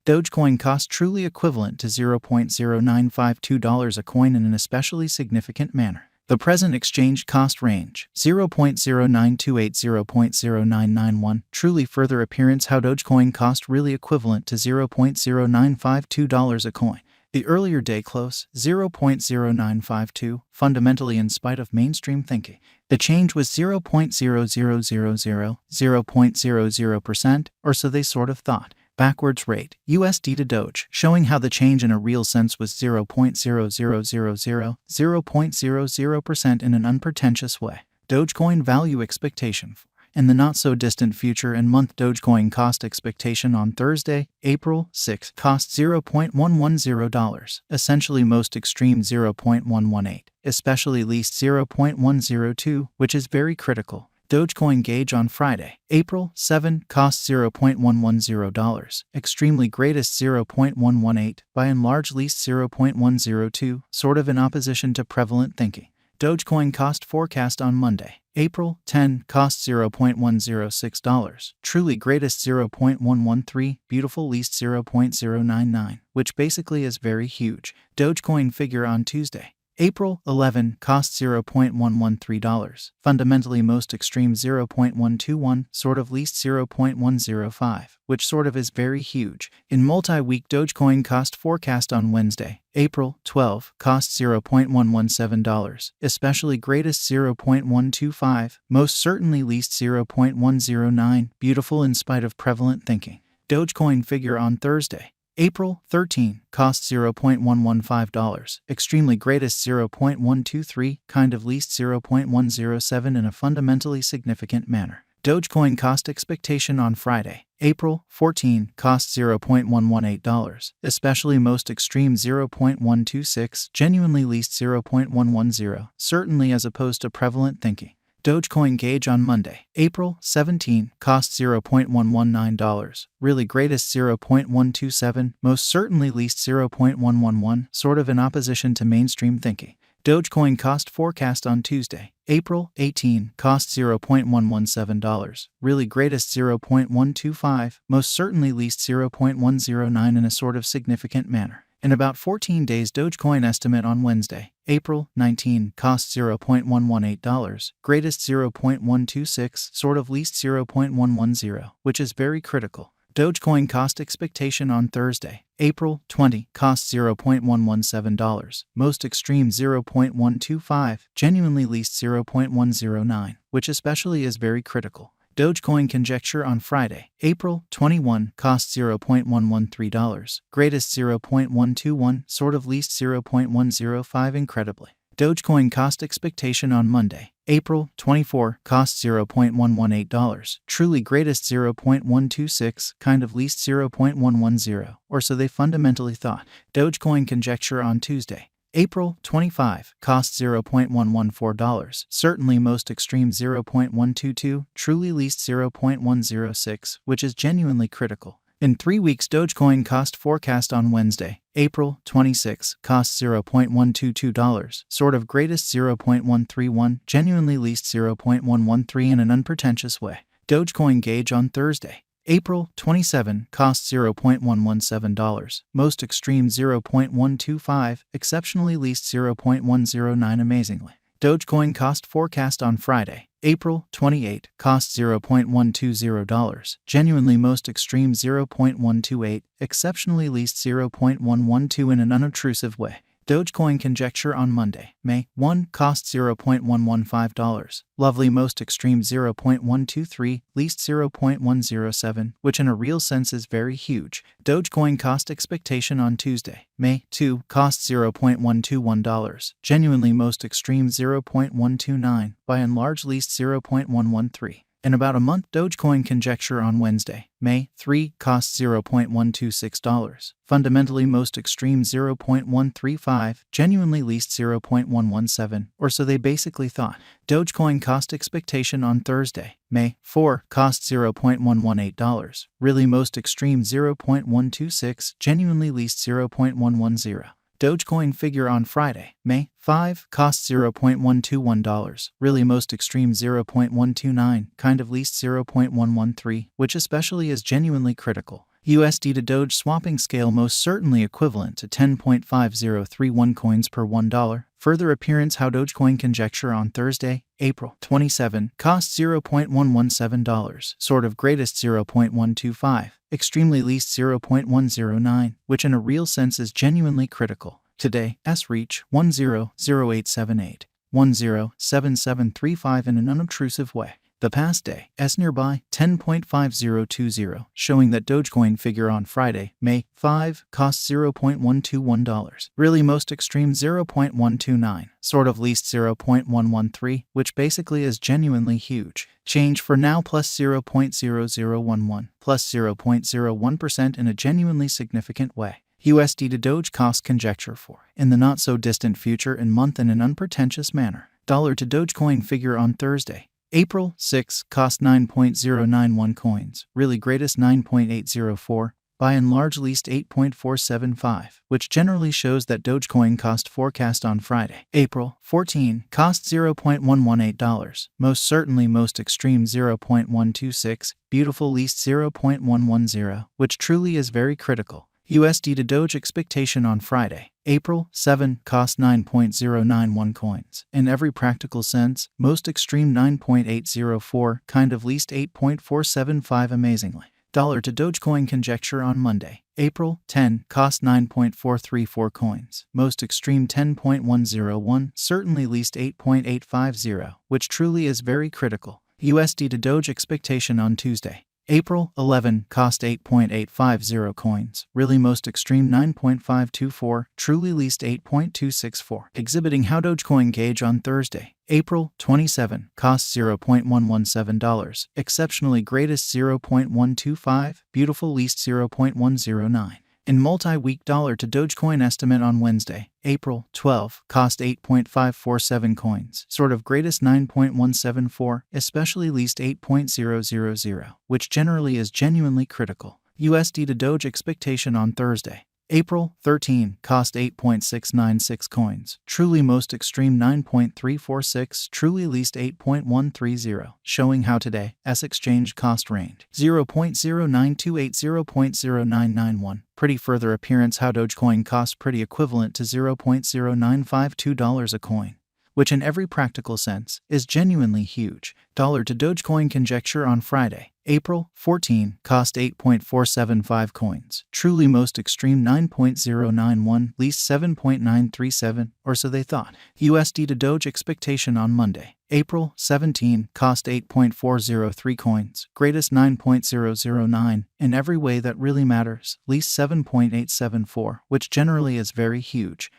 Dogecoin cost truly equivalent to $0.0952 a coin in an especially significant manner. The present exchange cost range, 0.0928-0.0991, truly further appearance how Dogecoin cost really equivalent to $0.0952 a coin. The earlier day close, 0.0952, fundamentally in spite of mainstream thinking. The change was 0.0000, 0.00%, or so they sort of thought. Backwards rate, USD to Doge, showing how the change in a real sense was 0.0000, 0.00% in an unpretentious way. Dogecoin value expectation. In the not-so-distant future and month, Dogecoin cost expectation on Thursday, April 6, cost $0.110, essentially most extreme 0.118, especially least 0.102, which is very critical. Dogecoin gauge on Friday, April 7, cost $0.110, extremely greatest 0.118, by and large least 0.102, sort of in opposition to prevalent thinking. Dogecoin cost forecast on Monday, April 10, cost $0.106, truly greatest 0.113, beautiful least 0.099, which basically is very huge. Dogecoin figure on Tuesday, April 11, cost $0.113, fundamentally most extreme 0.121, sort of least 0.105, which sort of is very huge. In multi-week Dogecoin cost forecast on Wednesday, April 12, cost $0.117, especially greatest 0.125, most certainly least 0.109, beautiful in spite of prevalent thinking. Dogecoin figure on Thursday, April 13, cost $0.115, extremely greatest 0.123, kind of least 0.107 in a fundamentally significant manner. Dogecoin cost expectation on Friday, April 14, cost $0.118, especially most extreme 0.126, genuinely least 0.110, certainly as opposed to prevalent thinking. Dogecoin gauge on Monday, April 17, cost $0.119, really greatest 0.127, most certainly least 0.111, sort of in opposition to mainstream thinking. Dogecoin cost forecast on Tuesday, April 18, cost $0.117, really greatest 0.125, most certainly least 0.109 in a sort of significant manner. In about 14 days Dogecoin estimate on Wednesday, April 19, cost $0.118, greatest 0.126, sort of least 0.110, which is very critical. Dogecoin cost expectation on Thursday, April 20, cost $0.117, most extreme 0.125, genuinely least 0.109, which especially is very critical. Dogecoin conjecture on Friday, April 21, cost $0.113, greatest 0.121, sort of least 0.105 incredibly. Dogecoin cost expectation on Monday, April 24, cost $0.118, truly greatest 0.126, kind of least 0.110, or so they fundamentally thought. Dogecoin conjecture on Tuesday, April 25, cost $0.114, certainly most extreme 0.122, truly least 0.106, which is genuinely critical. In 3 weeks Dogecoin cost forecast on Wednesday, April 26, cost $0.122, sort of greatest 0.131, genuinely least 0.113 in an unpretentious way. Dogecoin gauge on Thursday, April 27, cost $0.117, most extreme 0.125, exceptionally least 0.109 amazingly. Dogecoin cost forecast on Friday, April 28, cost $0.120, genuinely most extreme 0.128, exceptionally least 0.112 in an unobtrusive way. Dogecoin conjecture on Monday, May 1, cost $0.115, lovely most extreme 0.123, least 0.107, which in a real sense is very huge. Dogecoin cost expectation on Tuesday, May 2, cost $0.121, genuinely most extreme 0.129, by and large least 0.113. In about a month Dogecoin conjecture on Wednesday, May 3, cost $0.126, fundamentally most extreme 0.135, genuinely least 0.117, or so they basically thought. Dogecoin cost expectation on Thursday, May 4, cost $0.118, really most extreme 0.126, genuinely least 0.110. Dogecoin figure on Friday, May 5, cost $0.121, really most extreme 0.129, kind of least 0.113, which especially is genuinely critical. USD to Doge swapping scale most certainly equivalent to 10.5031 coins per $1. Further appearance how Dogecoin conjecture on Thursday, April 27, cost $0.117, sort of greatest 0.125, extremely least 0.109, which in a real sense is genuinely critical. Today, S reach 100878, 107735 in an unobtrusive way. The past day, S nearby 10.5020, showing that Dogecoin figure on Friday, May 5, costs $0.121. Really most extreme 0.129, sort of least 0.113, which basically is genuinely huge. Change for now plus 0.0011, plus 0.01% in a genuinely significant way. USD to Doge cost conjecture for, in the not so distant future and month in an unpretentious manner. Dollar to Dogecoin figure on Thursday, April 6, cost 9.091 coins, really greatest 9.804, by and large least 8.475, which generally shows that Dogecoin cost forecast on Friday, April 14, cost $0.118, most certainly most extreme 0.126, beautiful least 0.110, which truly is very critical. USD to Doge expectation on Friday, April 7, cost 9.091 coins. In every practical sense, most extreme 9.804, kind of least 8.475 amazingly. Dollar to Dogecoin conjecture on Monday, April 10, cost 9.434 coins. Most extreme 10.101, certainly least 8.850, which truly is very critical. USD to Doge expectation on Tuesday, April 11, cost 8.850 coins, really most extreme 9.524, truly least 8.264. Exhibiting how Dogecoin gauge on Thursday, April 27, cost $0.117, exceptionally greatest 0.125, beautiful least 0.109. In multi-week dollar to Dogecoin estimate on Wednesday, April 12, cost 8.547 coins, sort of greatest 9.174, especially least 8.000, which generally is genuinely critical. USD to Doge expectation on Thursday, April 13, cost 8.696 coins, truly most extreme 9.346, truly least 8.130, showing how today, S exchange cost range 0.0928, 0.0991. Pretty further appearance how Dogecoin costs pretty equivalent to $0.0952 a coin, which in every practical sense is genuinely huge. Dollar to Dogecoin conjecture on Friday, April 14, cost 8.475 coins, truly most extreme 9.091, least 7.937, or so they thought. USD to Doge expectation on Monday, April 17, cost 8.403 coins, greatest 9.009, in every way that really matters, least 7.874, which generally is very huge.